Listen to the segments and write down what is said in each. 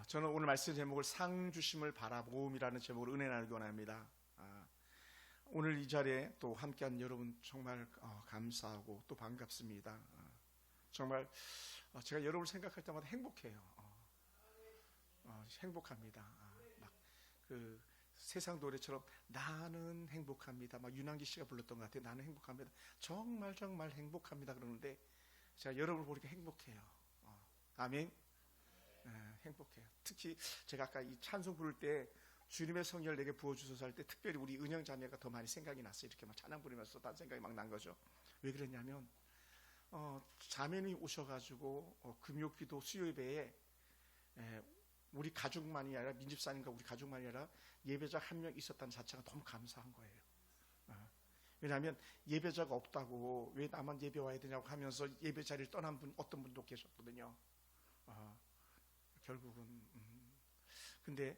저는 오늘 말씀 제목을 상 주심을 바라보음이라는 제목으로 은혜 나누기 원합니다. 오늘 이 자리에 또 함께한 여러분 정말 감사하고 또 반갑습니다. 정말 제가 여러분을 생각할 때마다 행복해요. 행복합니다. 막 그 세상 노래처럼 나는 행복합니다. 막 윤한기 씨가 불렀던 것 같아요. 나는 행복합니다. 정말 정말 행복합니다. 그러는데 제가 여러분을 보니까 행복해요. 아멘. 행복해요. 특히 제가 아까 이 찬송 부를 때 주님의 성령을 내게 부어주소서 할 때 특별히 우리 은영 자매가 더 많이 생각이 났어요. 이렇게 막 찬양 부르면서 딴 생각이 막 난 거죠. 왜 그랬냐면 자매님이 오셔가지고 금요기도 수요예배에 우리 가족만이 아니라 민집사님과 우리 가족만이 아니라 예배자 한 명 있었다는 자체가 너무 감사한 거예요. 왜냐하면 예배자가 없다고 왜 나만 예배 와야 되냐고 하면서 예배 자리를 떠난 분 어떤 분도 계셨거든요. 결국은 근데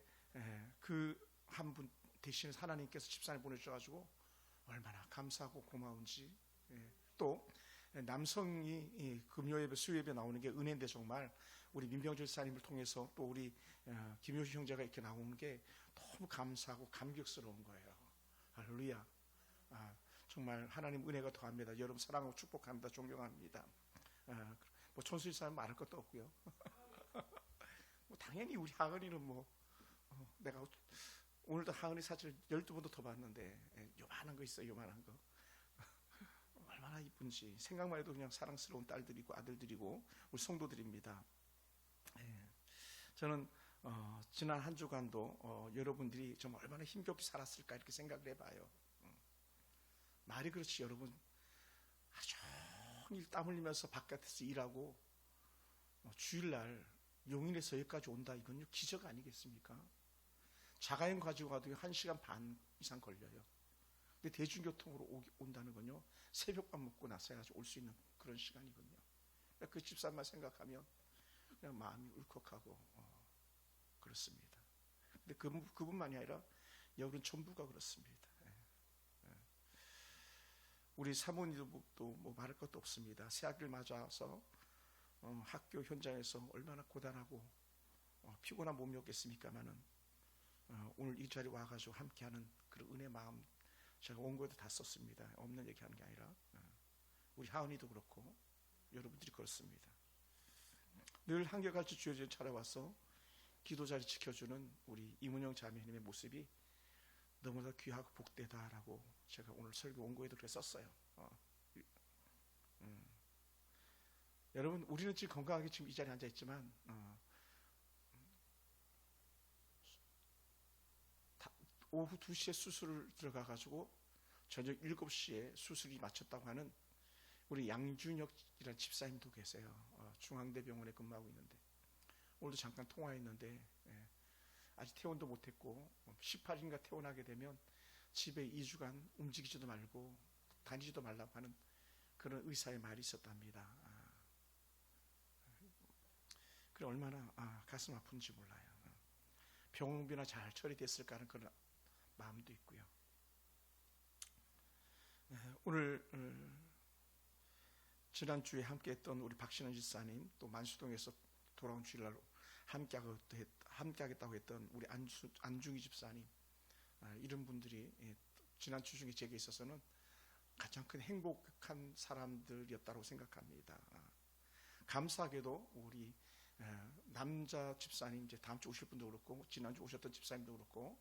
그 한 분 대신 하나님께서 집사님 보내주셔가지고 얼마나 감사하고 고마운지. 또 남성이 금요예배 수요예배 나오는 게 은혜인데 정말 우리 민병주 집사님을 통해서 또 우리 김효시 형제가 이렇게 나오는 게 너무 감사하고 감격스러운 거예요. 할렐루야. 정말 하나님 은혜가 더합니다. 여러분 사랑하고 축복합니다. 존경합니다. 뭐 천수일 사람 말할 것도 없고요. 뭐 당연히 우리 하은이는 내가 오늘도 하은이 사진을 12번도 더 봤는데 요만한 거 있어요. 요만한 거 얼마나 이쁜지 생각만 해도 그냥 사랑스러운 딸들이고 아들들이고 우리 성도들입니다. 저는 지난 한 주간도 여러분들이 좀 얼마나 힘겹게 살았을까 이렇게 생각을 해봐요. 말이 그렇지 여러분 하루 종일 땀 흘리면서 바깥에서 일하고 주일날 용인에서 여기까지 온다 이건요 기적 아니겠습니까? 자가용 가지고 가도 1시간 반 이상 걸려요. 근데 대중교통으로 온다는 건요 새벽밥 먹고 나서야 올 수 있는 그런 시간이거든요. 그 집사만 생각하면 그냥 마음이 울컥하고 그렇습니다. 근데 그분만이 아니라 여러분 전부가 그렇습니다. 우리 사모님도 뭐 말할 것도 없습니다. 새학기를 맞아서 학교 현장에서 얼마나 고단하고 피곤한 몸이었겠습니까마는 오늘 이 자리에 와가지고 함께하는 그런 은혜 마음 제가 원고에도 다 썼습니다. 없는 얘기하는 게 아니라 우리 하은이도 그렇고 여러분들이 그렇습니다. 늘 한결같이 주여진 찾아와서 기도 자리 지켜주는 우리 이문영 자매님의 모습이 너무나 귀하고 복되다라고 제가 오늘 설교 원고에도 그렇게 썼어요. 여러분 우리는 지금 건강하게 지금 이 자리에 앉아 있지만 오후 2시에 수술을 들어가 가지고 저녁 7시에 수술이 마쳤다고 하는 우리 양준혁이라는 집사님도 계세요. 중앙대병원에 근무하고 있는데 오늘도 잠깐 통화했는데 아직 퇴원도 못했고 18일인가 퇴원하게 되면 집에 2주간 움직이지도 말고 다니지도 말라고 하는 그런 의사의 말이 있었답니다. 그래 얼마나 가슴 아픈지 몰라요. 병원비나 잘 처리됐을까 하는 그런 마음도 있고요. 오늘 지난주에 함께했던 우리 박신원 집사님 또 만수동에서 돌아온 주일날로 함께하겠다고 했던 우리 안중희 집사님 이런 분들이 지난주 중에 제게 있어서는 가장 큰 행복한 사람들이었다고 생각합니다. 감사하게도 우리 남자 집사님 이제 다음 주 오실 분도 그렇고 지난주 오셨던 집사님도 그렇고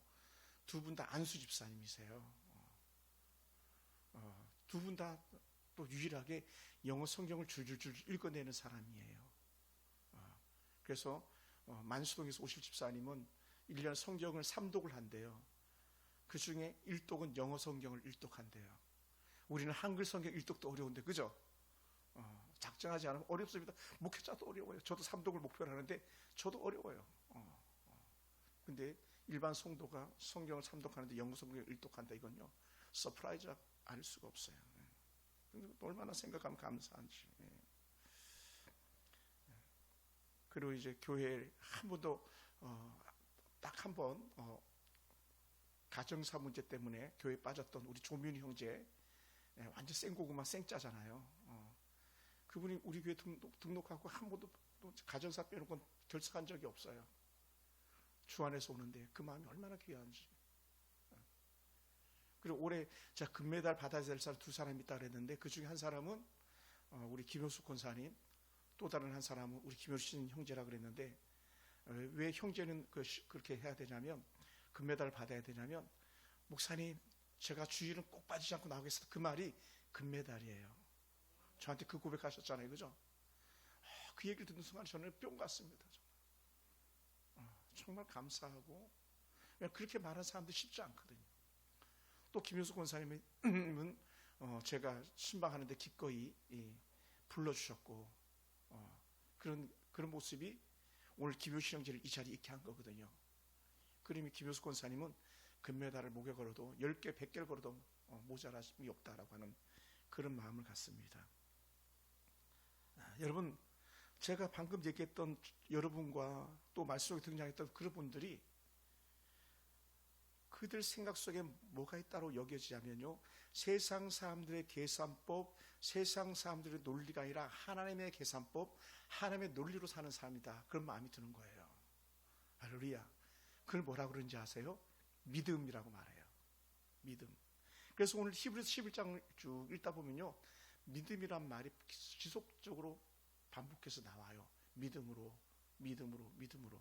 두 분 다 안수 집사님이세요. 두 분 다 또 유일하게 영어 성경을 줄줄줄 읽어내는 사람이에요. 그래서 만수동에서 오실 집사님은 1년에 성경을 3독을 한대요. 그 중에 1독은 영어 성경을 1독한대요. 우리는 한글 성경 1독도 어려운데 그죠? 작정하지 않으면 어렵습니다. 목회자도 어려워요. 저도 3독을 목표로 하는데 저도 어려워요. 근데 일반 성도가 성경을 3독하는데 영어 성경을 1독한다 이건요 서프라이즈 아닐 수가 없어요. 근데 얼마나 생각하면 감사한지. 그리고 이제 교회에 한 번도 딱 한 번 가정사 문제 때문에 교회에 빠졌던 우리 조민희 형제 완전 생고구마 생짜잖아요. 그분이 우리 교회 등록하고 한 번도 가정사 빼놓고 결석한 적이 없어요. 주 안에서 오는데 그 마음이 얼마나 귀한지. 그리고 올해 제가 금메달 받아야 될 사람 두 사람이 있다 그랬는데 그 중에 한 사람은 우리 김효숙 권사님, 또 다른 한 사람은 우리 김효신 형제라 그랬는데 왜 형제는 그렇게 해야 되냐면 금메달을 받아야 되냐면 목사님 제가 주일은 꼭 빠지지 않고 나오겠습니다. 그 말이 금메달이에요. 저한테 그 고백하셨잖아요. 그죠? 그 얘기를 듣는 순간 저는 뿅 갔습니다. 정말 감사하고 그렇게 말하는 사람도 쉽지 않거든요. 또 김효수 권사님은 제가 신방하는데 기꺼이 불러주셨고 그런 모습이 오늘 김효수 형제를 이 자리에 있게 한 거거든요. 그러면 김효수 권사님은 금메달을 목에 걸어도 10개, 100개를 걸어도 모자람이 없다라고 하는 그런 마음을 갖습니다. 여러분, 제가 방금 얘기했던 여러분과 또 말씀 속에 등장했던 그런 분들이 그들 생각 속에 뭐가 있다고 여겨지냐면요, 세상 사람들의 계산법, 세상 사람들의 논리가 아니라 하나님의 계산법, 하나님의 논리로 사는 사람이다, 그런 마음이 드는 거예요. 할렐루야. 그걸 뭐라고 그러는지 아세요? 믿음이라고 말해요. 믿음. 그래서 오늘 히브리서 11장 쭉 읽다 보면요, 믿음이란 말이 지속적으로 반복해서 나와요. 믿음으로, 믿음으로, 믿음으로.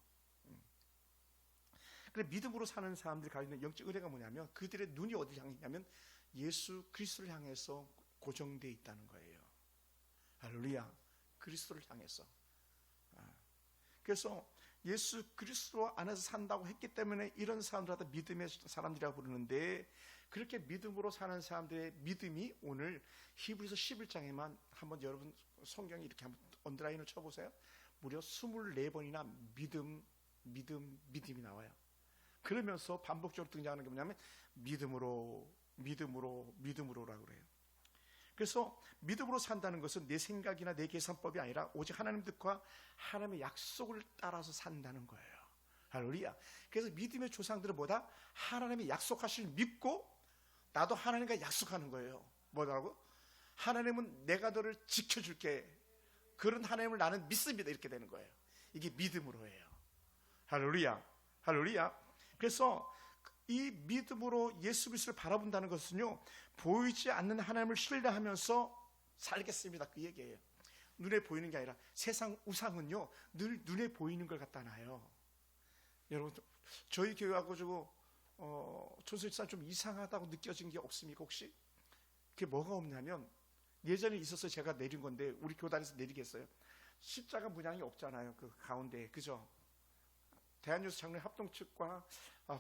그래, 믿음으로 사는 사람들이 가지고 있는 영적 은혜가 뭐냐면 그들의 눈이 어디를 향해 있냐면 예수 그리스도를 향해서 고정되어 있다는 거예요. 할렐루야. 그리스도를 향해서. 그래서 예수 그리스도 안에서 산다고 했기 때문에 이런 사람들을 다 믿음의 사람들이라고 부르는데, 그렇게 믿음으로 사는 사람들의 믿음이 오늘 히브리서 11장에만 한번 여러분 성경에 이렇게 한번 언더라인을 쳐보세요. 무려 24번이나 믿음이 나와요. 그러면서 반복적으로 등장하는 게 뭐냐면 믿음으로, 믿음으로, 믿음으로라고 그래요. 그래서 믿음으로 산다는 것은 내 생각이나 내 계산법이 아니라 오직 하나님 뜻과 하나님의 약속을 따라서 산다는 거예요. 할렐루야. 그래서 믿음의 조상들은 뭐다? 하나님의 약속하시를 믿고 나도 하나님과 약속하는 거예요. 뭐라고? 하나님은 내가 너를 지켜줄게, 그런 하나님을 나는 믿습니다, 이렇게 되는 거예요. 이게 믿음으로 해요. 할렐루야. 할렐루야. 그래서 이 믿음으로 예수 그리스도를 바라본다는 것은요, 보이지 않는 하나님을 신뢰하면서 살겠습니다, 그 얘기예요. 눈에 보이는 게 아니라 세상 우상은요 늘 눈에 보이는 걸 갖다 놔요. 여러분, 저희 교회하고 천수일산 좀 이상하다고 느껴진 게 없습니까 혹시? 그게 뭐가 없냐면, 예전에 있어서 제가 내린 건데 우리 교단에서 내리겠어요. 십자가 문양이 없잖아요, 그 가운데. 그죠? 대한뉴스 장로회 합동 측과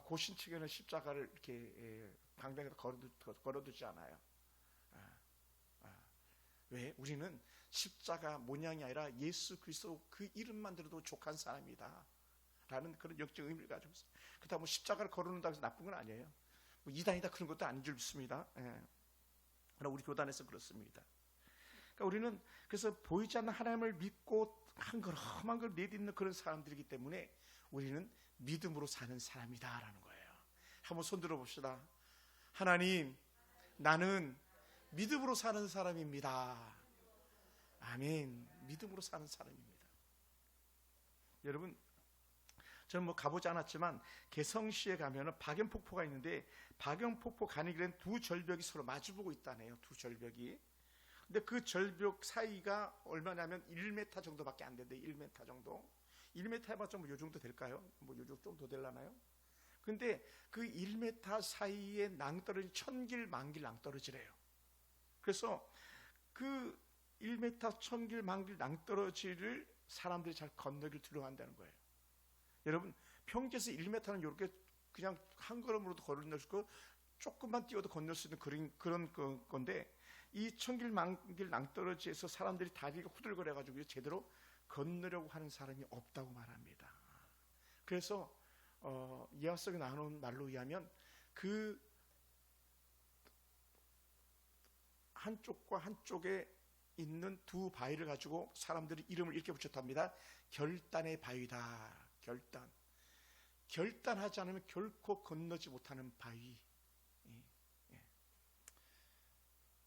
고신 측에는 십자가를 이렇게 방벽에다 걸어두지 않아요. 왜? 우리는 십자가 모양이 아니라 예수 그리스도 그 이름만 들어도 족한 사람이다 라는 그런 영적 의미를 가지고 있어요. 그렇다고 뭐 십자가를 걸어놓는다고 해서 나쁜 건 아니에요. 뭐 이단이다 그런 것도 아닌 줄 믿습니다. 그러나 우리 교단에서 그렇습니다. 그러니까 우리는 그래서 보이지 않는 하나님을 믿고 한 걸음 한 걸음 내딛는 그런 사람들이기 때문에 우리는 믿음으로 사는 사람이다라는 거예요. 한번 손 들어봅시다. 하나님, 나는 믿음으로 사는 사람입니다. 아멘. 믿음으로 사는 사람입니다. 여러분, 저는 뭐 가보지 않았지만 개성시에 가면은 박연폭포가 있는데, 박연폭포 가는 길엔 두 절벽이 서로 마주보고 있다네요. 두 절벽이. 근데 그 절벽 사이가 얼마냐면 1m 정도밖에 안 된대. 1m 정도. 1m 해봤자 뭐 요 정도 될까요? 뭐 요 정도 되려나요? 근데 그 1m 사이에 낭떠러지 천길 만길 낭떠러지래요. 그래서 그 1m 천길 만길 낭떠러지를 사람들이 잘 건너길 두려워한다는 거예요. 여러분, 평지에서 1m는 이렇게 그냥 한 걸음으로도 건널 수 있고 조금만 뛰어도 건널 수 있는 그런 건데, 이 천길 만길 낭떠러지에서 사람들이 다리가 후들거려가지고 제대로 건너려고 하는 사람이 없다고 말합니다. 그래서 예화석에 나오는 말로 의하면 그 한쪽과 한쪽에 있는 두 바위를 가지고 사람들이 이름을 이렇게 붙였답니다. 결단의 바위다. 결단하지 않으면 결코 건너지 못하는 바위.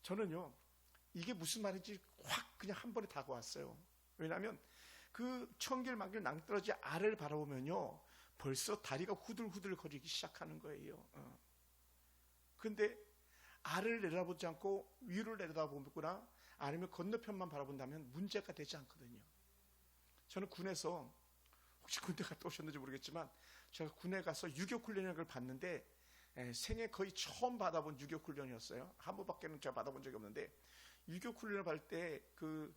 저는요, 이게 무슨 말인지 확 그냥 한 번에 다가왔어요. 왜냐하면 그 천길 만길 낭떠러지 아래를 바라보면요, 벌써 다리가 후들후들 거리기 시작하는 거예요. 근데 아래를 내다보지 않고 위를 내다보거나 아니면 건너편만 바라본다면 문제가 되지 않거든요. 저는 군에서, 혹시 군대 갔다 오셨는지 모르겠지만, 제가 군에 가서 유격훈련을 봤는데 생애 거의 처음 받아본 유격훈련이었어요. 한 번밖에는 제가 받아본 적이 없는데, 유격훈련을 받을 때 그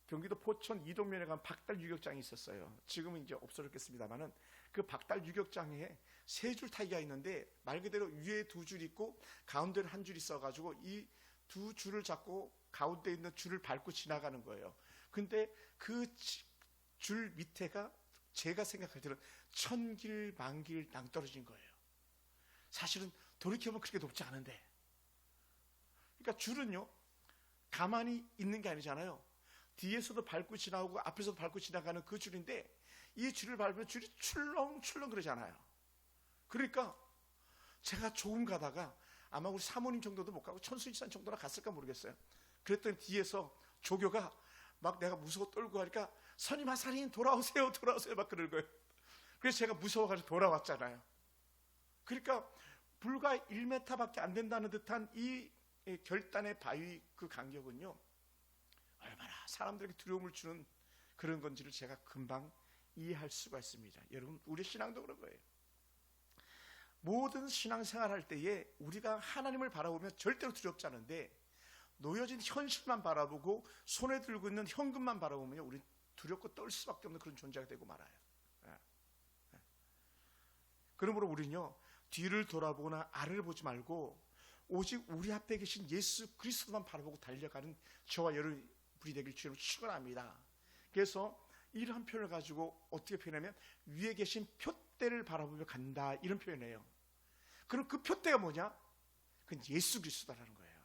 경기도 포천 이동면에 가면 박달 유격장이 있었어요. 지금은 이제 없어졌겠습니다만은, 그 박달 유격장에 세 줄 타기가 있는데 말 그대로 위에 두 줄 있고 가운데는 한 줄 있어가지고 이 두 줄을 잡고 가운데 있는 줄을 밟고 지나가는 거예요. 근데 그 줄 밑에가 제가 생각할 때는 천길 만길 낭떠러진 거예요. 사실은 돌이켜보면 그렇게 높지 않은데, 그러니까 줄은요 가만히 있는 게 아니잖아요. 뒤에서도 밟고 지나오고 앞에서도 밟고 지나가는 그 줄인데, 이 줄을 밟으면 줄이 출렁출렁 그러잖아요. 그러니까 제가 조금 가다가 아마 우리 사모님 정도도 못 가고 천수지산 정도나 갔을까 모르겠어요. 그랬더니 뒤에서 조교가 막 내가 무서워 떨고 하니까 선임 하사님 돌아오세요 돌아오세요 막 그러는 거예요. 그래서 제가 무서워가지고 돌아왔잖아요. 그러니까 불과 1m밖에 안 된다는 듯한 이 결단의 바위 그 간격은요 얼마나 사람들에게 두려움을 주는 그런 건지를 제가 금방 이해할 수가 있습니다. 여러분, 우리 신앙도 그런 거예요. 모든 신앙생활 할 때에 우리가 하나님을 바라보면 절대로 두렵지 않은데, 놓여진 현실만 바라보고 손에 들고 있는 현금만 바라보면 우리 두렵고 떨 수밖에 없는 그런 존재가 되고 말아요. 그러므로 우리는요 뒤를 돌아보거나 아래를 보지 말고 오직 우리 앞에 계신 예수 그리스도만 바라보고 달려가는 저와 여러분이 되길 주님으로 축원합니다. 그래서 이런 표현을 가지고 어떻게 표현하면 위에 계신 표대를 바라보며 간다, 이런 표현이에요. 그럼 그 표대가 뭐냐? 그건 예수 그리스도라는 거예요.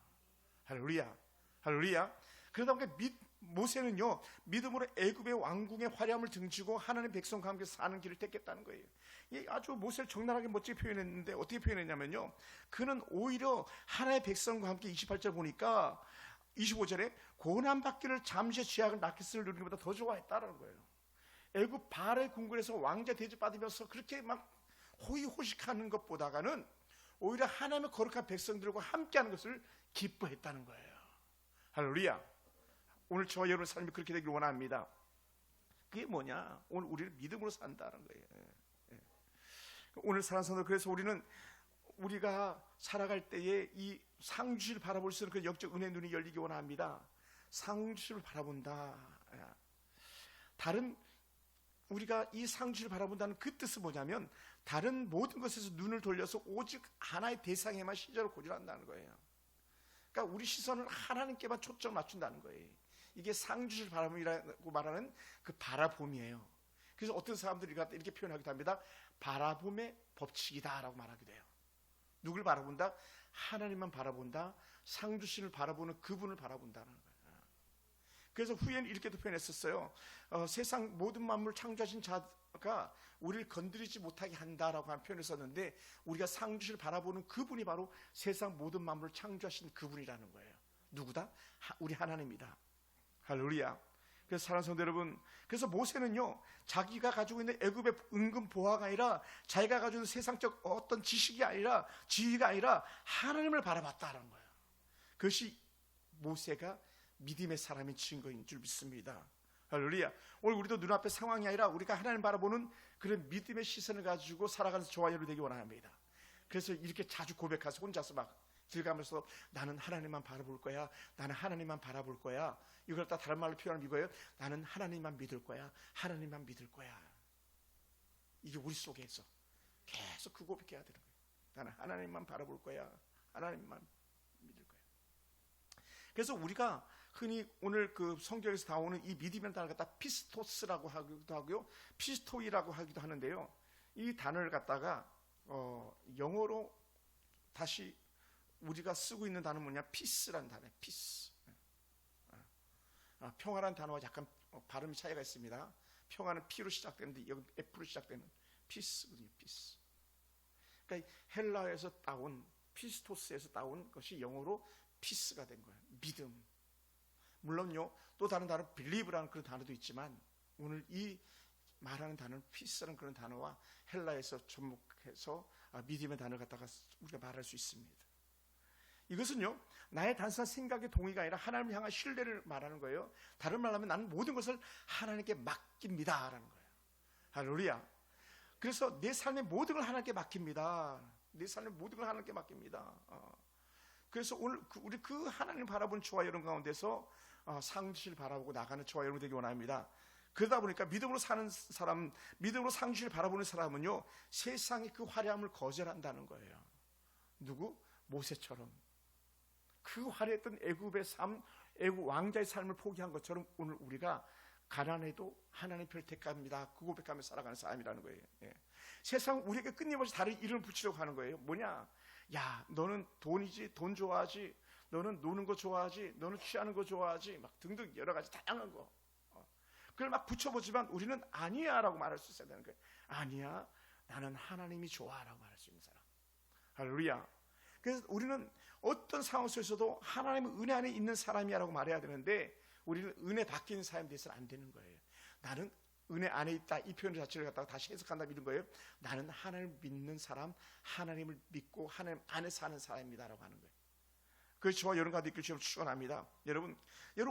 할렐루야, 할렐루야. 그러다 보니까 모세는요 믿음으로 애굽의 왕궁의 화려함을 등지고 하나님 백성과 함께 사는 길을 택했다는 거예요. 아주 모세를 적나라하게 멋지게 표현했는데 어떻게 표현했냐면요, 그는 오히려 하나님의 백성과 함께 28절 보니까 25절에 고난받기를 잠시 죄악을 낙기스를 누리는 것보다 더 좋아했다는 거예요. 애굽 바알의 궁궐에서 왕자 대접받으면서 그렇게 막 호의호식하는 것보다는 오히려 하나님의 거룩한 백성들과 함께하는 것을 기뻐했다는 거예요. 할렐루야. 오늘 저와 여러분의 삶이 그렇게 되길 원합니다. 그게 뭐냐? 오늘 우리를 믿음으로 산다는 거예요. 오늘 사랑하는 성도, 그래서 우리가 살아갈 때에 이 상주를 바라볼 수 있는 그 역적 은혜의 눈이 열리기 원합니다. 상주를 바라본다. 우리가 이 상주를 바라본다는 그 뜻은 뭐냐면, 다른 모든 것에서 눈을 돌려서 오직 하나의 대상에만 시절을 고집한다는 거예요. 그러니까 우리 시선을 하나님께만 초점을 맞춘다는 거예요. 이게 상주를 바라봄이라고 말하는 그 바라봄이에요. 그래서 어떤 사람들이 이렇게 표현하기도 합니다. 바라봄의 법칙이다라고 말하기도 해요. 누굴 바라본다? 하나님만 바라본다. 상주신을 바라보는 그분을 바라본다는 거예요. 그래서 후에는 이렇게도 표현했었어요. 세상 모든 만물 창조하신 자가 우리를 건드리지 못하게 한다라고 하는 표현을 썼는데, 우리가 상주신을 바라보는 그분이 바로 세상 모든 만물을 창조하신 그분이라는 거예요. 누구다? 우리 하나님이다. 할렐루야. 그래서 사랑하는 성도 여러분, 그래서 모세는요 자기가 가지고 있는 애굽의 은근 보화가 아니라, 자기가 가지고 있는 세상적 어떤 지식이 아니라, 지위가 아니라 하나님을 바라봤다는 거예요. 그것이 모세가 믿음의 사람인 증거인 줄 믿습니다. 할렐루야. 오늘 우리도 눈앞의 상황이 아니라 우리가 하나님 바라보는 그런 믿음의 시선을 가지고 살아가는 저와 여러분 되기 원합니다. 그래서 이렇게 자주 고백하세요. 혼자서 막 들어가면서 나는 하나님만 바라볼 거야, 나는 하나님만 바라볼 거야. 이걸 다 다른 말로 표현하면 이거예요. 나는 하나님만 믿을 거야, 하나님만 믿을 거야. 이게 우리 속에서 계속 그 고백해야 되는 거예요. 나는 하나님만 바라볼 거야, 하나님만 믿을 거야. 그래서 우리가 흔히 오늘 그 성경에서 나오는 이 믿음이라는 단어를 갖다 피스토스라고 하기도 하고요, 피스토이라고 하기도 하는데요, 이 단어를 갖다가 영어로 다시 우리가 쓰고 있는 단어는 뭐냐? 피스라는 단어예요. 피스. 평화라는 단어와 약간 발음이 차이가 있습니다. 평화는 P로 시작되는데 여기 F로 시작되는 피스거든요. 피스. 그러니까 헬라에서 따온, 피스토스에서 따온 것이 영어로 피스가 된 거예요. 믿음. 물론요 또 다른 단어 believe라는 그런 단어도 있지만, 오늘 이 말하는 단어는 피스라는 그런 단어와 헬라에서 접목해서 믿음의 단어를 갖다가 우리가 말할 수 있습니다. 이것은요, 나의 단순한 생각의 동의가 아니라 하나님을 향한 신뢰를 말하는 거예요. 다른 말로 하면 나는 모든 것을 하나님께 맡깁니다 라는 거예요. 할렐루야. 그래서 내 삶의 모든 걸 하나님께 맡깁니다. 내 삶의 모든 걸 하나님께 맡깁니다. 그래서 오늘 우리 그 하나님 바라보는 저와 여러분 가운데서 상주를 바라보고 나가는 저와 여러분 되기 원합니다. 그러다 보니까 믿음으로 사는 사람, 믿음으로 상주를 바라보는 사람은요, 세상의 그 화려함을 거절한다는 거예요. 누구? 모세처럼 그 화려했던 애굽의 삶, 애굽 왕자의 삶을 포기한 것처럼 오늘 우리가 가난해도 하나님 별 택합니다, 그 고백하며 살아가는 사람이라는 거예요. 세상 우리에게 끊임없이 다른 이름을 붙이려고 하는 거예요. 뭐냐? 야, 너는 돈이지, 돈 좋아하지, 너는 노는 거 좋아하지, 너는 취하는 거 좋아하지, 막 등등 여러 가지 다양한 거, 그걸 막 붙여보지만 우리는 아니야 라고 말할 수 있어야 되는 거예요. 아니야, 나는 하나님이 좋아 라고 말할 수 있는 사람. 할렐루야. 그래서 우리는 어떤 상황 속에서도 하나님의 은혜 안에 있는 사람이야 라고 말해야 되는데, 우리는 은혜 밖에 있는 사람에 대해서는 안 되는 거예요. 나는 은혜 안에 있다, 이 표현 자체를 갖다가 다시 해석한다 이런 거예요. 나는 하나님을 믿는 사람, 하나님을 믿고 하나님 안에 사는 사람입니다 라고 하는 거예요. 그래서 저와 여러분 가운데 있길 주님 축원합니다. 여러분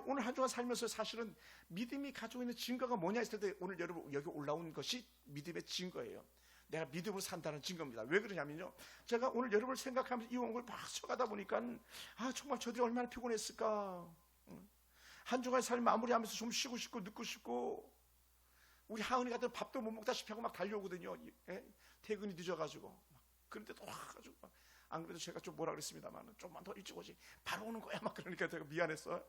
오늘 한 주간 살면서 사실은 믿음이 가지고 있는 증거가 뭐냐 했을 때, 오늘 여러분 여기 올라온 것이 믿음의 증거예요. 내가 믿음으로 산다는 증거입니다. 왜 그러냐면요, 제가 오늘 여러분을 생각하면서 이 원고를 막 써가다 보니까 정말 저들이 얼마나 피곤했을까. 한 주간 삶 마무리하면서 좀 쉬고 싶고 눕고 싶고, 우리 하은이 같은 밥도 못 먹다시피 하고 막 달려오거든요. 퇴근이 늦어가지고. 그런데도 와가지고 안 그래도 제가 좀 뭐라 그랬습니다만, 좀만 더 일찍 오지, 바로 오는 거야 막 그러니까 제가 미안했어요.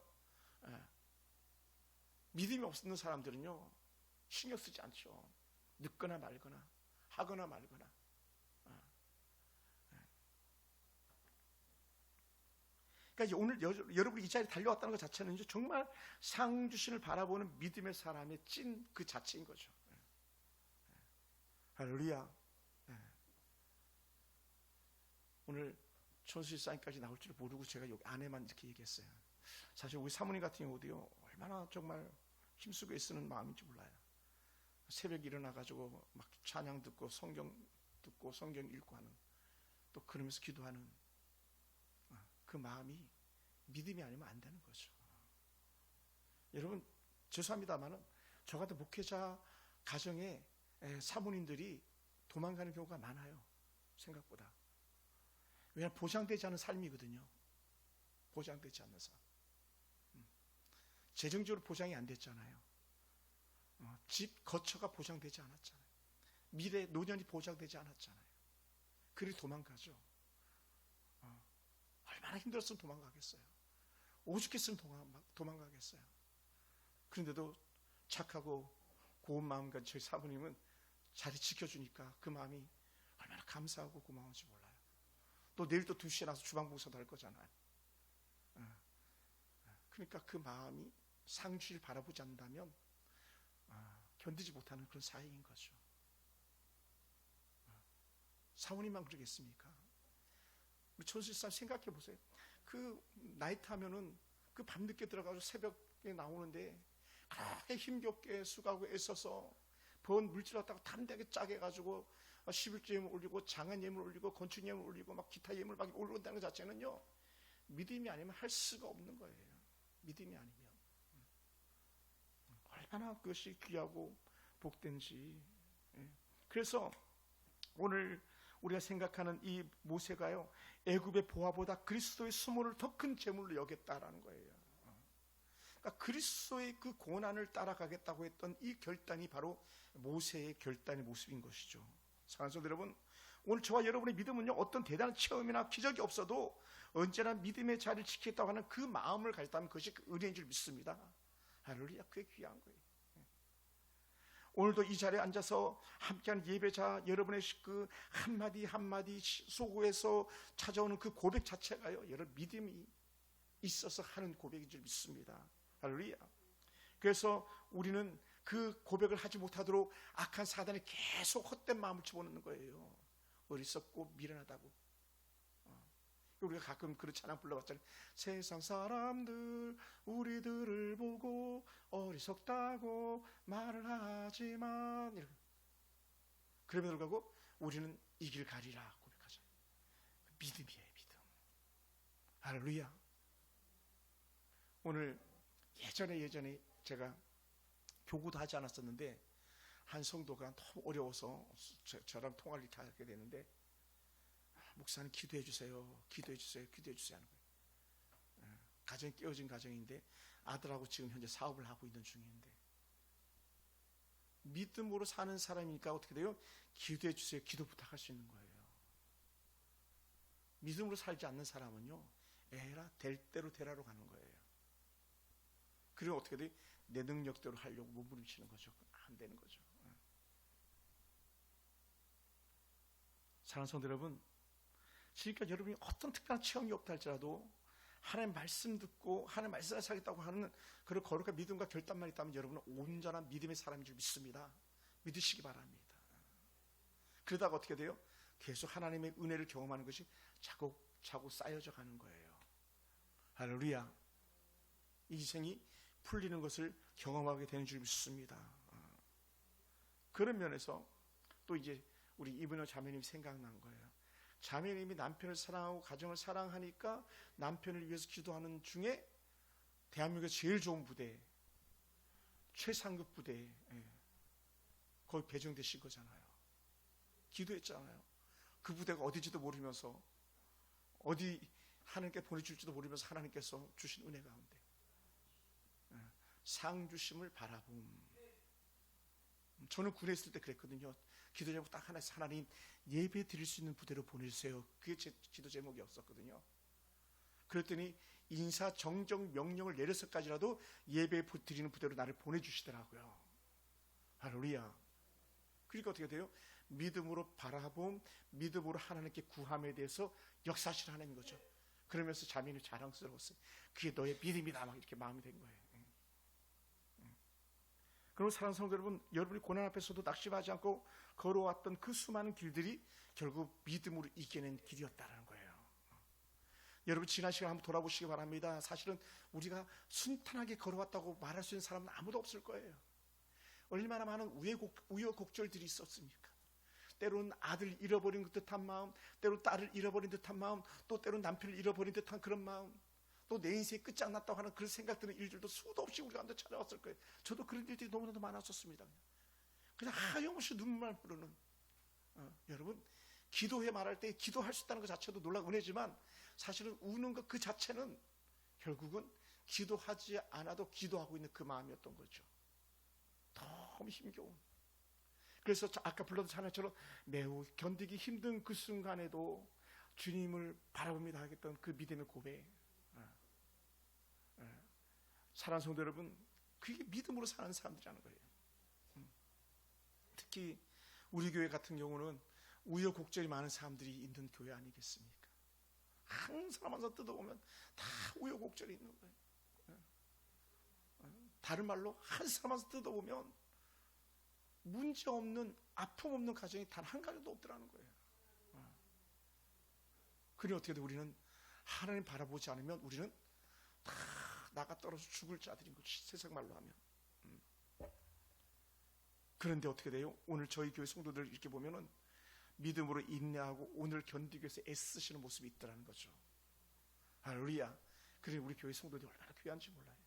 믿음이 없는 사람들은요, 신경 쓰지 않죠. 늦거나 말거나 하거나 말거나. 그러니까 오늘 여러분이 이 자리에 달려왔다는 것 자체는 정말 상주신을 바라보는 믿음의 사람의 찐 그 자체인 거죠. 할렐루야. 오늘 천수일상까지 나올 줄 모르고 제가 여기 안에만 이렇게 얘기했어요. 사실 우리 사모님 같은 경우도요, 얼마나 정말 힘쓰고 애쓰는 마음인지 몰라요. 새벽에 일어나가지고 막 찬양 듣고 성경 읽고 하는, 또 그러면서 기도하는 그 마음이 믿음이 아니면 안 되는 거죠. 여러분 죄송합니다만은 저 같은 목회자 가정에 사모님들이 도망가는 경우가 많아요. 생각보다. 왜냐하면 보장되지 않은 삶이거든요. 보장되지 않는 삶. 재정적으로 보장이 안 됐잖아요. 집 거처가 보장되지 않았잖아요. 미래 노년이 보장되지 않았잖아요. 그래서 도망가죠. 얼마나 힘들었으면 도망가겠어요. 오죽했으면 도망가겠어요. 그런데도 착하고 고운 마음과 저희 사부님은 자리 지켜주니까 그 마음이 얼마나 감사하고 고마운지 몰라요. 또 내일 또 2시에 나서 주방 봉사도 할 거잖아요. 그러니까 그 마음이 상주를 바라보지 않는다면 견디지 못하는 그런 사이인 거죠. 사모님만 그러겠습니까? 우리 천수일상 생각해 보세요. 그 나이트 하면은 그 밤늦게 들어가서 새벽에 나오는데 그렇게 힘겹게 수고하고 애써서 번 물질 갖다가 담대하게 짜게 가지고 11조 예물 올리고 장한 예물 올리고 건축 예물 올리고 막 기타 예물 막 올린다는 것 자체는요, 믿음이 아니면 할 수가 없는 거예요. 믿음이 아니면 얼마나 그것이 귀하고 복된지. 그래서 오늘 우리가 생각하는 이 모세가요, 애굽의 보화보다 그리스도의 수모를 더 큰 재물로 여겼다라는 거예요. 그러니까 그리스도의 그 고난을 따라가겠다고 했던 이 결단이 바로 모세의 결단의 모습인 것이죠. 사랑하는 성도 여러분, 오늘 저와 여러분의 믿음은요, 어떤 대단한 체험이나 기적이 없어도 언제나 믿음의 자리를 지키겠다고 하는 그 마음을 가졌다면 그것이 은혜인 줄 믿습니다. 할렐루야. 그게 귀한 거예요. 오늘도 이 자리에 앉아서 함께하는 예배자 여러분의 그 한마디 한마디 소구에서 찾아오는 그 고백 자체가요, 여러분 믿음이 있어서 하는 고백인 줄 믿습니다. 할렐루야. 그래서 우리는 그 고백을 하지 못하도록 악한 사단이 계속 헛된 마음을 집어넣는 거예요. 어리석고 미련하다고. 우리가 가끔 그런 찬양 불러봤잖아요. 세상 사람들 우리들을 보고 어리석다고 말을 하지만, 그럼에도 불구하고 우리는 이 길 가리라 고백하죠. 믿음이에요, 믿음. 할렐루야. 오늘 예전에 제가 교구도 하지 않았었는데 한 성도가 너무 어려워서 저랑 통화를 이렇게 하게 되는데, 목사님 기도해 주세요, 기도해 주세요, 기도해 주세요 하는 거예요. 가정이 깨어진 가정인데 아들하고 지금 현재 사업을 하고 있는 중인데, 믿음으로 사는 사람이니까 어떻게 돼요? 기도해 주세요, 기도 부탁할 수 있는 거예요. 믿음으로 살지 않는 사람은요, 에라 될 대로 되라로 가는 거예요. 그리고 어떻게 돼요? 내 능력대로 하려고 몸부림치는 거죠. 안 되는 거죠. 사랑하는 성도 여러분, 지금까지 여러분이 어떤 특별한 체험이 없다 할지라도 하나님 말씀 듣고 하나님 말씀을 살겠다고 하는 그런 거룩한 믿음과 결단만 있다면 여러분은 온전한 믿음의 사람인 줄 믿습니다. 믿으시기 바랍니다. 그러다가 어떻게 돼요? 계속 하나님의 은혜를 경험하는 것이 차곡차곡 쌓여져 가는 거예요. 할렐루야. 이 인생이 풀리는 것을 경험하게 되는 줄 믿습니다. 그런 면에서 또 이제 우리 이분의 자매님이 생각난 거예요. 자매님이 남편을 사랑하고 가정을 사랑하니까 남편을 위해서 기도하는 중에 대한민국의 제일 좋은 부대, 최상급 부대, 거기 배정되신 거잖아요. 기도했잖아요. 그 부대가 어디지도 모르면서, 어디 하나님께 보내줄지도 모르면서 하나님께서 주신 은혜 가운데 상 주심을 바라봄. 저는 군에 있을 때 그랬거든요. 기도 제목 딱 하나, 하나님 예배 드릴 수 있는 부대로 보내주세요. 그게 제 기도 제목이었었거든요. 그랬더니 인사 정정 명령을 내려서까지라도 예배 드리는 부대로 나를 보내주시더라고요. 할렐루야. 그러니까 어떻게 돼요? 믿음으로 바라봄, 믿음으로 하나님께 구함에 대해서 역사하시는 하나님인 거죠. 그러면서 자매님이 자랑스러웠어요. 그게 너의 믿음이다, 막 이렇게 마음이 된 거예요. 그리고 사랑하는 성도 여러분, 여러분이 고난 앞에서도 낙심하지 않고 걸어왔던 그 수많은 길들이 결국 믿음으로 이겨낸 길이었다는 거예요. 여러분 지난 시간 한번 돌아보시기 바랍니다. 사실은 우리가 순탄하게 걸어왔다고 말할 수 있는 사람은 아무도 없을 거예요. 얼마나 많은 우여곡절들이 있었습니까? 때로는 아들 잃어버린 듯한 마음, 때로는 딸을 잃어버린 듯한 마음, 또 때로는 남편을 잃어버린 듯한 그런 마음, 또 내 인생이 끝장났다고 하는 그런 생각드는 일들도 수도 없이 우리 가운데 찾아왔을 거예요. 저도 그런 일들이 너무나도 많았었습니다. 그냥 하염없이 눈물만 흐르는, 여러분 기도회 말할 때 기도할 수 있다는 것 자체도 놀라운 은혜지만 사실은 우는 것 그 자체는 결국은 기도하지 않아도 기도하고 있는 그 마음이었던 거죠. 너무 힘겨운. 그래서 아까 불렀던 찬양처럼 매우 견디기 힘든 그 순간에도 주님을 바라봅니다 하겠던 그 믿음의 고백. 사랑하는 성도 여러분, 그게 믿음으로 사는 사람들이라는 거예요. 특히 우리 교회 같은 경우는 우여곡절이 많은 사람들이 있는 교회 아니겠습니까? 한 사람마다 뜯어보면 다 우여곡절이 있는 거예요. 다른 말로 한 사람마다 뜯어보면 문제 없는, 아픔 없는 가정이 단 한 가정도 없더라는 거예요. 그러니 어떻게 돼? 우리는 하나님 바라보지 않으면 우리는 다 나가 떨어져 죽을 자들인 거지, 세상 말로 하면. 그런데 어떻게 돼요? 오늘 저희 교회 성도들 이렇게 보면은 믿음으로 인내하고 오늘 견디기 위해서 애쓰시는 모습이 있더라는 거죠. 할렐루야. 그래 우리 교회 성도들이 얼마나 귀한지 몰라요.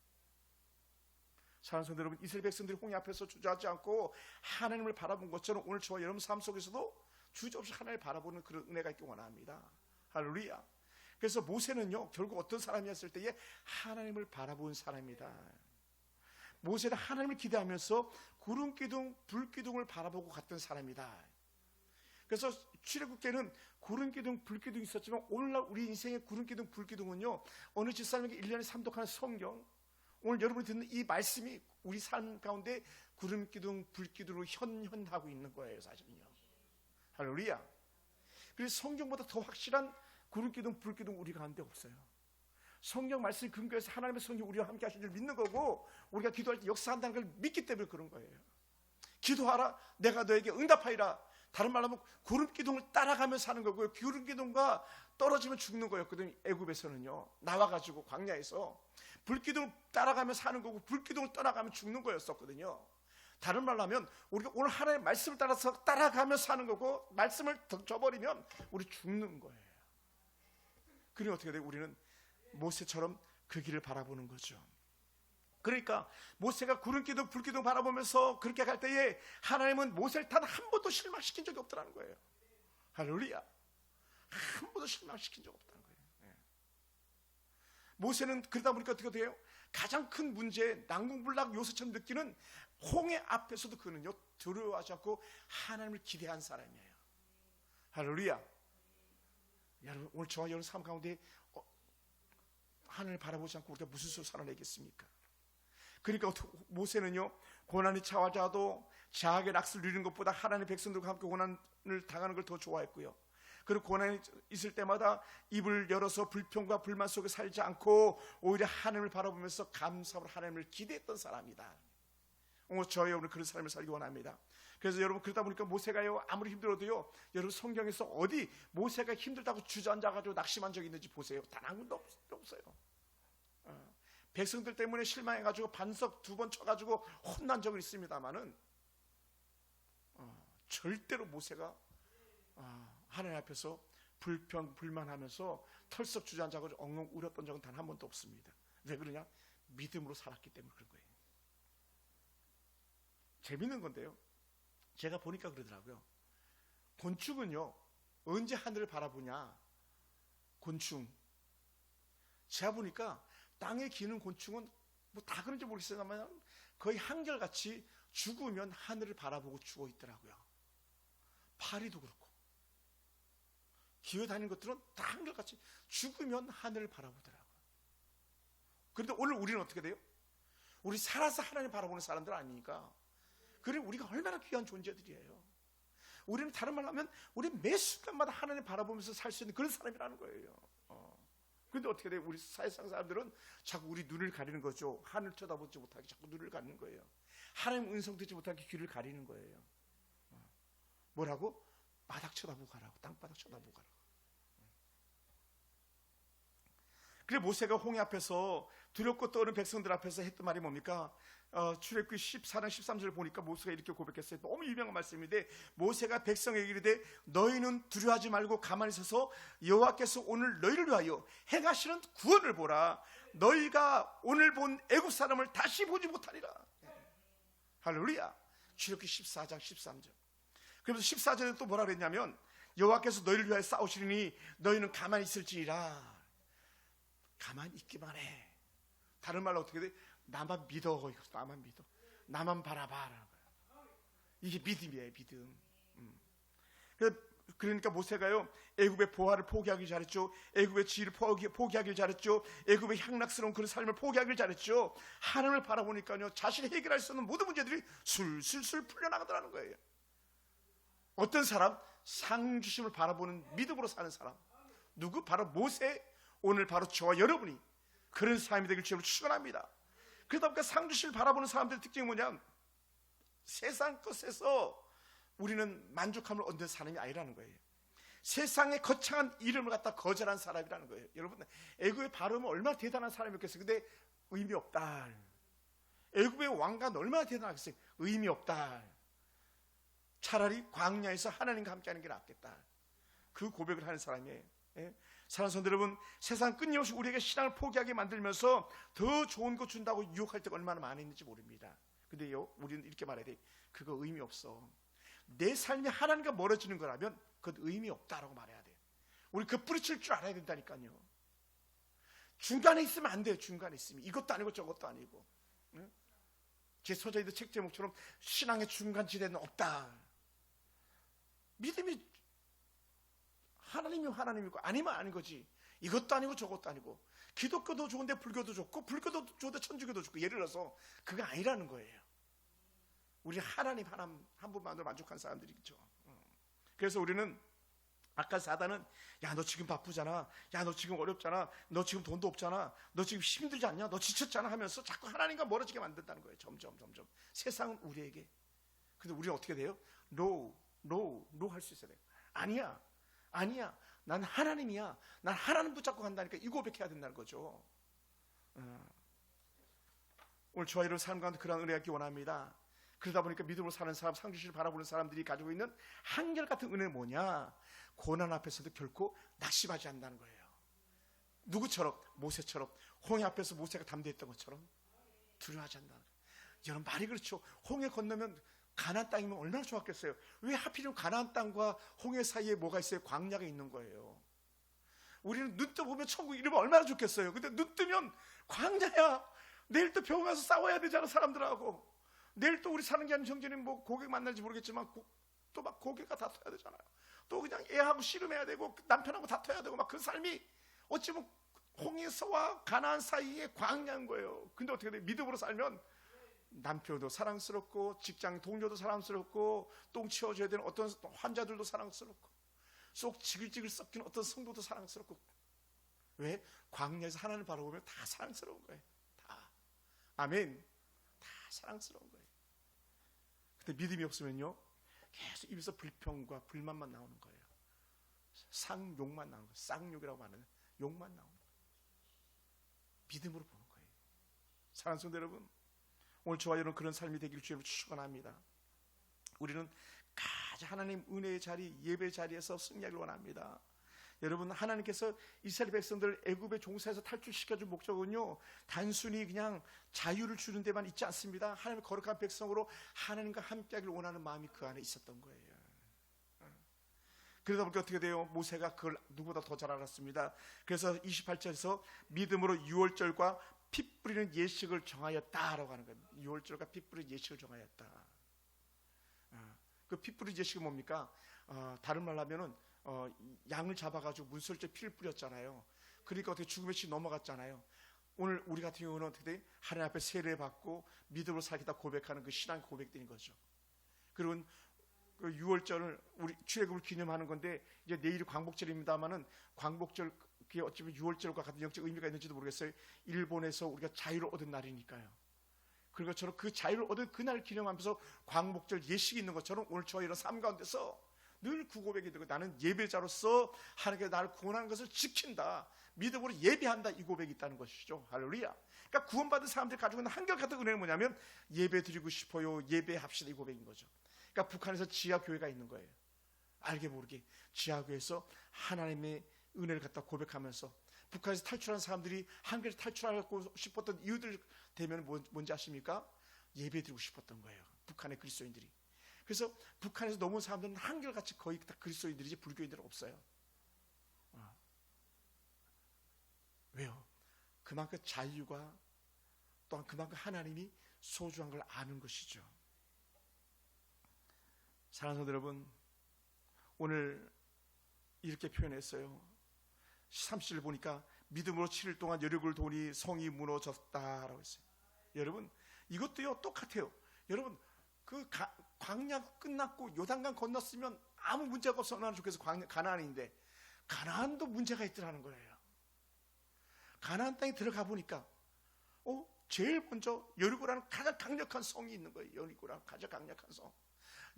사랑하는 성도 여러분, 이스라엘 백성들이 홍해 앞에서 주저하지 않고 하나님을 바라본 것처럼 오늘 저와 여러분 삶 속에서도 주저없이 하나님을 바라보는 그런 은혜가 있기 원합니다. 할렐루야. 그래서 모세는요 결국 어떤 사람이었을 때에 하나님을 바라본 사람이다. 모세는 하나님을 기대하면서 구름 기둥, 불 기둥을 바라보고 갔던 사람이다. 그래서 출애굽기에는 구름 기둥, 불 기둥이 있었지만 오늘날 우리 인생의 구름 기둥, 불 기둥은요 어느 집사람에게 1년에 삼독하는 성경, 오늘 여러분이 듣는 이 말씀이 우리 삶 가운데 구름 기둥, 불 기둥으로 현현하고 있는 거예요, 사실은요. 할렐루야. 그래서 성경보다 더 확실한 구름 기둥, 불 기둥 우리 가운데 없어요. 성경 말씀 근거해서 하나님의 성령 우리와 함께 하신 줄 믿는 거고, 우리가 기도할 때 역사한다는 걸 믿기 때문에 그런 거예요. 기도하라, 내가 너에게 응답하리라. 다른 말로 하면 구름 기둥을 따라가며 사는 거고요. 구름 기둥과 떨어지면 죽는 거였거든요. 애굽에서는요. 나와가지고 광야에서 불기둥을 따라가며 사는 거고 불기둥을 떠나가면 죽는 거였었거든요. 다른 말로 하면 우리가 오늘 하나님의 말씀을 따라서 따라가며 사는 거고 말씀을 저버리면 우리 죽는 거예요. 그러니 어떻게 돼요? 우리는 모세처럼 그 길을 바라보는 거죠. 그러니까 모세가 구름기둥 불기둥 바라보면서 그렇게 갈 때에 하나님은 모세를 단 한 번도 실망시킨 적이 없더라는 거예요. 할렐루야. 한 번도 실망시킨 적이 없다는 거예요. 모세는 그러다 보니까 어떻게 돼요? 가장 큰 문제, 난공불락 요새처럼 느끼는 홍해 앞에서도 그는요 두려워하지 않고 하나님을 기대한 사람이에요. 할렐루야. 여러분 오늘 저와 여러분 삶 가운데 하늘을 바라보지 않고 우리가 무슨 수로 살아내겠습니까? 그러니까 모세는요 고난이 찾아와도 자학의 낙수를 누리는 것보다 하나님의 백성들과 함께 고난을 당하는 걸 더 좋아했고요. 그리고 고난이 있을 때마다 입을 열어서 불평과 불만 속에 살지 않고 오히려 하나님을 바라보면서 감사로 하나님을 기대했던 사람이다. 오늘 저희 여러분 그런 삶을 살기 원합니다. 그래서 여러분 그러다 보니까 모세가요 아무리 힘들어도요 여러분 성경에서 어디 모세가 힘들다고 주저앉아가지고 낙심한 적이 있는지 보세요. 단 한 군데 없어요. 백성들 때문에 실망해가지고 반석 2번 쳐가지고 혼난 적은 있습니다만은 절대로 모세가 하나님 앞에서 불평 불만하면서 털썩 주저앉아서 엉엉 울었던 적은 단 한 번도 없습니다. 왜 그러냐? 믿음으로 살았기 때문에 그런 거예요. 재밌는 건데요, 제가 보니까 그러더라고요. 곤충은요 언제 하늘을 바라보냐? 곤충 제가 보니까 땅에 기는 곤충은 뭐 다 그런지 모르겠어요. 거의 한결같이 죽으면 하늘을 바라보고 죽어 있더라고요. 파리도 그렇고 기어다니는 것들은 다 한결같이 죽으면 하늘을 바라보더라고요. 그런데 오늘 우리는 어떻게 돼요? 우리 살아서 하나님 바라보는 사람들 아니니까. 그래 우리가 얼마나 귀한 존재들이에요. 우리는 다른 말로 하면 우리 매 순간마다 하나님 바라보면서 살 수 있는 그런 사람이라는 거예요. 그런데 어떻게 돼요? 우리 사회상 사람들은 자꾸 우리 눈을 가리는 거죠. 하늘 쳐다보지 못하게 자꾸 눈을 가리는 거예요. 하나님 음성 듣지 못하게 귀를 가리는 거예요. 뭐라고? 바닥 쳐다보고 가라고. 땅바닥 쳐다보고 가라고. 그래 모세가 홍해 앞에서 두렵고 떠오르는 백성들 앞에서 했던 말이 뭡니까? 출애굽기 14장 13절 보니까 모세가 이렇게 고백했어요. 너무 유명한 말씀인데 모세가 백성에게 이르되 너희는 두려워하지 말고 가만히 서서 여호와께서 오늘 너희를 위하여 행하시는 구원을 보라. 너희가 오늘 본 애굽 사람을 다시 보지 못하리라. 할렐루야. 출애굽기 14장 13절. 그래서 14절에 또 뭐라 그랬냐면 여호와께서 너희를 위하여 싸우시리니 너희는 가만히 있을지니라. 가만히 있기만 해. 다른 말로 어떻게 돼? 나만 믿어. 나만 믿어. 나만 바라봐. 이게 믿음이에요. 믿음. 그러니까 모세가요 애굽의 보화를 포기하기 잘했죠. 애굽의 지위를 포기하길 잘했죠. 애굽의 향락스러운 그런 삶을 포기하길 잘했죠. 하나님을 바라보니까요 자신이 해결할 수 있는 모든 문제들이 술술술 풀려나가더라는 거예요. 어떤 사람? 상주심을 바라보는 믿음으로 사는 사람. 누구? 바로 모세. 오늘 바로 저와 여러분이 그런 삶이 되길 주님으로 축원합니다. 그러다 보니까 상주심을 바라보는 사람들의 특징이 뭐냐? 세상 것에서 우리는 만족함을 얻는 사람이 아니라는 거예요. 세상의 거창한 이름을 갖다 거절한 사람이라는 거예요. 여러분 애굽의 바로는 얼마나 대단한 사람이었겠어요. 근데 의미 없다. 애굽의 왕가는 얼마나 대단하겠어요. 의미 없다. 차라리 광야에서 하나님과 함께하는 게 낫겠다. 그 고백을 하는 사람이에요. 사랑하는 성도 여러분, 세상 끊임없이 우리에게 신앙을 포기하게 만들면서 더 좋은 거 준다고 유혹할 때가 얼마나 많이 있는지 모릅니다. 근데요 우리는 이렇게 말해야 돼. 그거 의미 없어. 내 삶이 하나님과 멀어지는 거라면 그건 의미 없다라고 말해야 돼. 우리 그 뿌리칠 줄 알아야 된다니까요. 중간에 있으면 안 돼요. 중간에 있으면 이것도 아니고 저것도 아니고. 제 서자이들 책 제목처럼 신앙의 중간지대는 없다. 믿음이 하나님이면 하나님이고 아니면 아닌 거지. 이것도 아니고 저것도 아니고. 기독교도 좋은데 불교도 좋고 불교도 좋은데 천주교도 좋고. 예를 들어서 그거 아니라는 거예요. 우리 하나님 한 분만으로 만족한 사람들이죠. 그래서 우리는 아까 사단은 야 너 지금 바쁘잖아. 야 너 지금 어렵잖아. 너 지금 돈도 없잖아. 너 지금 힘들지 않냐? 너 지쳤잖아 하면서 자꾸 하나님과 멀어지게 만든다는 거예요. 점점 세상은 우리에게. 근데 우리는 어떻게 돼요? No 노 할 수 있어야 돼요. 아니야. 난 하나님이야. 난 하나님 붙잡고 간다니까 이 고백해야 된다는 거죠. 오늘 저와 여러분 삶 가운데 그런 은혜가 있기 원합니다. 그러다 보니까 믿음으로 사는 사람, 상주시를 바라보는 사람들이 가지고 있는 한결같은 은혜는 뭐냐? 고난 앞에서도 결코 낙심하지 않는다는 거예요. 누구처럼? 모세처럼. 홍해 앞에서 모세가 담대했던 것처럼 두려워하지 않는다는 거예요. 여러분 말이 그렇죠. 홍해 건너면 가나안 땅이면 얼마나 좋았겠어요. 왜 하필이면 가나안 땅과 홍해 사이에 뭐가 있어요? 광야가 있는 거예요. 우리는 눈 떠보면 천국 이러면 얼마나 좋겠어요. 근데 눈 뜨면 광야야. 내일 또 병원 가서 싸워야 되잖아, 사람들하고. 내일 또 우리 사는 게 아닌 형제님 뭐 고객 만날지 모르겠지만 또 막 고객과 다퉈야 되잖아요. 또 그냥 애하고 씨름해야 되고 남편하고 다퉈야 되고 막 그 삶이 어찌 보면 홍해서와 가나안 사이에 광야인 거예요. 근데 어떻게 돼? 믿음으로 살면 남편도 사랑스럽고 직장 동료도 사랑스럽고 똥 치워줘야 되는 어떤 환자들도 사랑스럽고 쏙 지글지글 섞인 어떤 성도도 사랑스럽고. 왜? 광야에서 하나님을 바라보면 다 사랑스러운 거예요. 다. 아멘. 다 사랑스러운 거예요. 근데 믿음이 없으면요 계속 입에서 불평과 불만만 나오는 거예요. 상욕만 나오는 거예요. 쌍욕이라고 하는 욕만 나오는 거예요. 믿음으로 보는 거예요. 사랑하는 성도 여러분, 오늘 저와 여러분 그런 삶이 되기를 주님을 축원합니다. 우리는 가장 하나님 은혜의 자리, 예배의 자리에서 승리하기를 원합니다. 여러분, 하나님께서 이스라엘 백성들 애굽의 종사에서 탈출시켜준 목적은요 단순히 그냥 자유를 주는 데만 있지 않습니다. 하나님의 거룩한 백성으로 하나님과 함께하기를 원하는 마음이 그 안에 있었던 거예요. 그러다 보니까 어떻게 돼요? 모세가 그걸 누구보다 더 잘 알았습니다. 그래서 28절에서 믿음으로 유월절과 피 뿌리는 예식을 정하였다라고 하는 거예요. 유월절과 피 뿌리는 예식을 정하였다. 그 피 뿌리는 예식이 뭡니까? 다른 말로 하면은 양을 잡아가지고 문설주에 피를 뿌렸잖아요. 그러니까 어떻게 죽음의 씨 넘어갔잖아요. 오늘 우리 같은 경우는 어떻게 돼? 하나님 앞에 세례받고 믿음으로 살겠다 고백하는 그 신앙 고백들인 거죠. 그리고 그 6월절을 우리 출애굽을 기념하는 건데 이제 내일이 광복절입니다만은 광복절 그게 어쩌면 6월절과 같은 영적 의미가 있는지도 모르겠어요. 일본에서 우리가 자유를 얻은 날이니까요. 그런 것처럼 그 자유를 얻은 그날 기념하면서 광복절 예식이 있는 것처럼 오늘 저희 이런 삶 가운데서 늘 구고백이 되고 나는 예배자로서 하나님께서 나를 구원하는 것을 지킨다. 믿음으로 예배한다. 이 고백이 있다는 것이죠. 할렐루야. 그러니까 구원받은 사람들이 가지고 있는 한결같은 은혜는 뭐냐면 예배 드리고 싶어요. 예배합시다. 이 고백인 거죠. 그러니까 북한에서 지하교회가 있는 거예요. 알게 모르게 지하교회에서 하나님의 은혜를 갖다 고백하면서 북한에서 탈출한 사람들이 한국에서 탈출하고 싶었던 이유들 되면 뭔지 아십니까? 예배 드리고 싶었던 거예요. 북한의 그리스도인들이. 그래서 북한에서 넘어온 사람들은 한결같이 거의 다 그리스도인들이지 불교인들은 없어요. 왜요? 그만큼 자유가 또한 그만큼 하나님이 소중한 걸 아는 것이죠. 사랑하는 성도 여러분, 오늘 이렇게 표현했어요. 30절 보니까 믿음으로 7일 동안 여리고를 도니 성이 무너졌다라고 했어요. 여러분, 이것도요 똑같아요. 여러분, 그 광야 끝났고 요단강 건넜으면 아무 문제가 없어. 얼마나 좋겠어. 가나안인데 가나안도 문제가 있더라는 거예요. 가나안 땅에 들어가 보니까 제일 먼저 여리고라는 가장 강력한 성이 있는 거예요. 여리고라는 가장 강력한 성.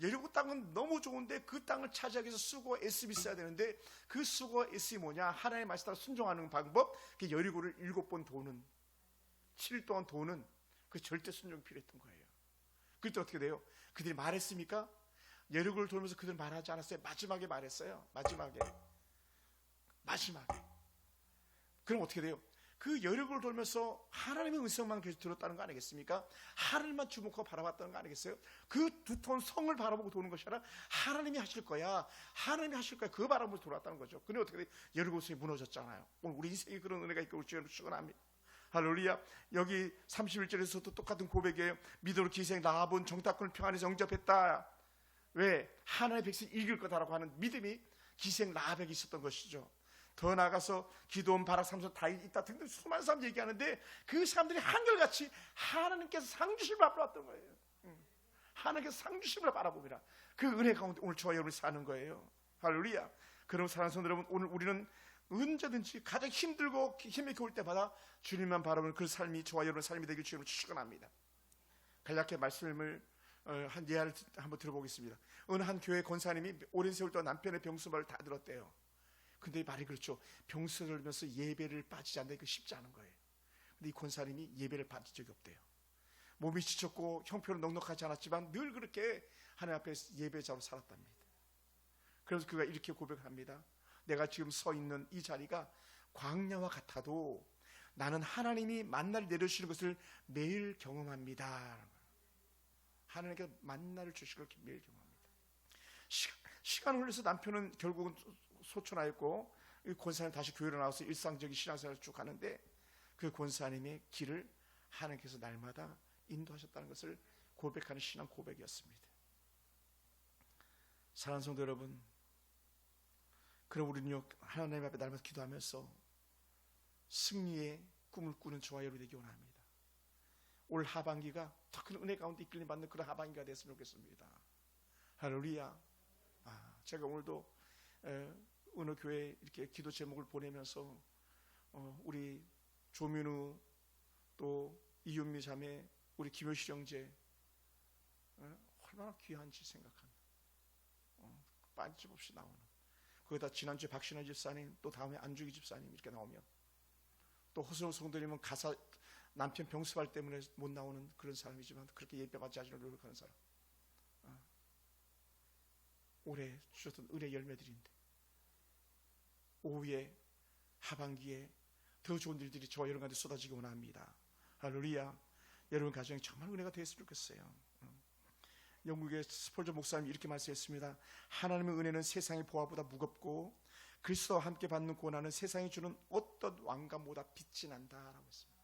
여리고 땅은 너무 좋은데 그 땅을 차지하기 위해서 수고와 애씀이 있어야 되는데 그 수고와 애씀이 뭐냐? 하나님의 말씀 따라 순종하는 방법. 그 여리고를 7번 도는 7일 동안 도는 그 절대 순종이 필요했던 거예요. 그때 어떻게 돼요? 그들이 말했습니까? 여리고를 돌면서 그들 말하지 않았어요. 마지막에 말했어요. 마지막에. 그럼 어떻게 돼요? 그 여리고를 돌면서 하나님의 음성만 계속 들었다는 거 아니겠습니까? 하나님만 주목하고 바라봤다는 거 아니겠어요? 그 두터운 성을 바라보고 도는 것이 아니라 하나님이 하실 거야. 하나님이 하실 거야. 그 바라보면서 돌아왔다는 거죠. 근데 어떻게 돼요? 여리고 성이 무너졌잖아요. 오늘 우리 인생에 그런 은혜가 있고 우리 축원합니다. 할렐루야. 여기 31절에서도 똑같은 고백이에요. 믿음으로 기생 라합은 정탐꾼을 평안에서 영접했다. 왜? 하나님의 백성 이길 거다라고 하는 믿음이 기생 라합에게 있었던 것이죠. 더 나아가서 기드온, 바락, 삼손, 다윗 있다 등등 수많은 사람 얘기하는데 그 사람들이 한결같이 하나님께서 상주심을 바라봤던 거예요. 하나님께서 상주심을 바라봅니다. 그 은혜 가운데 오늘 저와 여러분이 사는 거예요. 할렐루야. 그럼 사랑하는 성도 여러분, 오늘 우리는 언제든지 가장 힘들고 힘이 겨울 때마다 주님만 바라보는 그 삶이 저와 여러분의 삶이 되길 주님을 축원합니다. 간략하게 말씀을 한 예화를 한번 들어보겠습니다. 어느 한 교회 권사님이 오랜 세월 동안 남편의 병수말을 다 들었대요. 근데 말이 그렇죠. 병수를 들면서 예배를 빠지지 않는 게 쉽지 않은 거예요. 근데 이 권사님이 예배를 빠진 적이 없대요. 몸이 지쳤고 형편은 넉넉하지 않았지만 늘 그렇게 하나님 앞에 예배자로 살았답니다. 그래서 그가 이렇게 고백합니다. 내가 지금 서 있는 이 자리가 광야와 같아도 나는 하나님이 만나를 내려주시는 것을 매일 경험합니다. 하나님께 만나를 주시고 매일 경험합니다. 시간을 흘려서 남편은 결국은 소천하였고 권사님 다시 교회로 나와서 일상적인 신앙생활을 쭉 하는데 그 권사님의 길을 하나님께서 날마다 인도하셨다는 것을 고백하는 신앙 고백이었습니다. 사랑하는 성도 여러분, 그럼 우리는요 하나님 앞에 날마다 기도하면서 승리의 꿈을 꾸는 저와 여러분이 되기 원합니다. 올 하반기가 더 큰 은혜 가운데 이끌림 받는 그런 하반기가 됐으면 좋겠습니다. 할렐루야. 제가 오늘도 어느 교회 이렇게 기도 제목을 보내면서 우리 조민우 또 이윤미 자매 우리 김효실 형제 얼마나 귀한지 생각합니다. 빠짐없이 나오는 거기다 지난주에 박신혜 집사님 또 다음에 안주기 집사님 이렇게 나오면 또 허수영 성도님은 가사 남편 병수발 때문에 못 나오는 그런 사람이지만 그렇게 예배받지 않으려고 노력하는 사람. 올해 주셨던 은혜 열매들인데 오후에 하반기에 더 좋은 일들이 저와 여러분 가운데 쏟아지기 원합니다. 할렐루야. 여러분 가정에 정말 은혜가 되었으면 좋겠어요. 영국의 스폴저 목사님이 이렇게 말씀했습니다. 하나님의 은혜는 세상의 보화보다 무겁고 그리스도와 함께 받는 고난은 세상이 주는 어떤 왕관보다 빛이 난다라고 했습니다.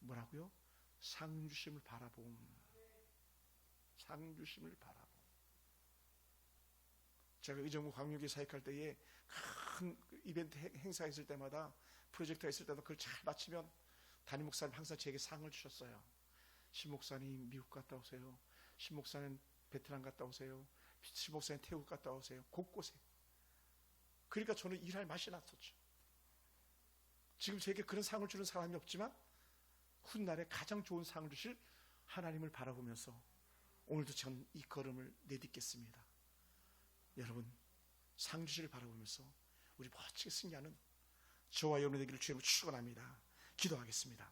뭐라고요? 상주심을 바라봄. 상주심을 바라봄. 제가 의정부 광역에 사역할 때에 큰 이벤트 행사 있을 때마다 프로젝트가 있을 때마다 그걸 잘 마치면 담임 목사님 항상 제게 상을 주셨어요. 신 목사님 미국 갔다 오세요. 신 목사님 베트남 갔다 오세요. 신 목사님 태국 갔다 오세요. 곳곳에. 그러니까 저는 일할 맛이 났었죠. 지금 제게 그런 상을 주는 사람이 없지만 훗날에 가장 좋은 상을 주실 하나님을 바라보면서 오늘도 전 이 걸음을 내딛겠습니다. 여러분 상 주시를 바라보면서 우리 멋지게 승리하는 저와 여러분의 되기를 주님으로 축원합니다. 기도하겠습니다.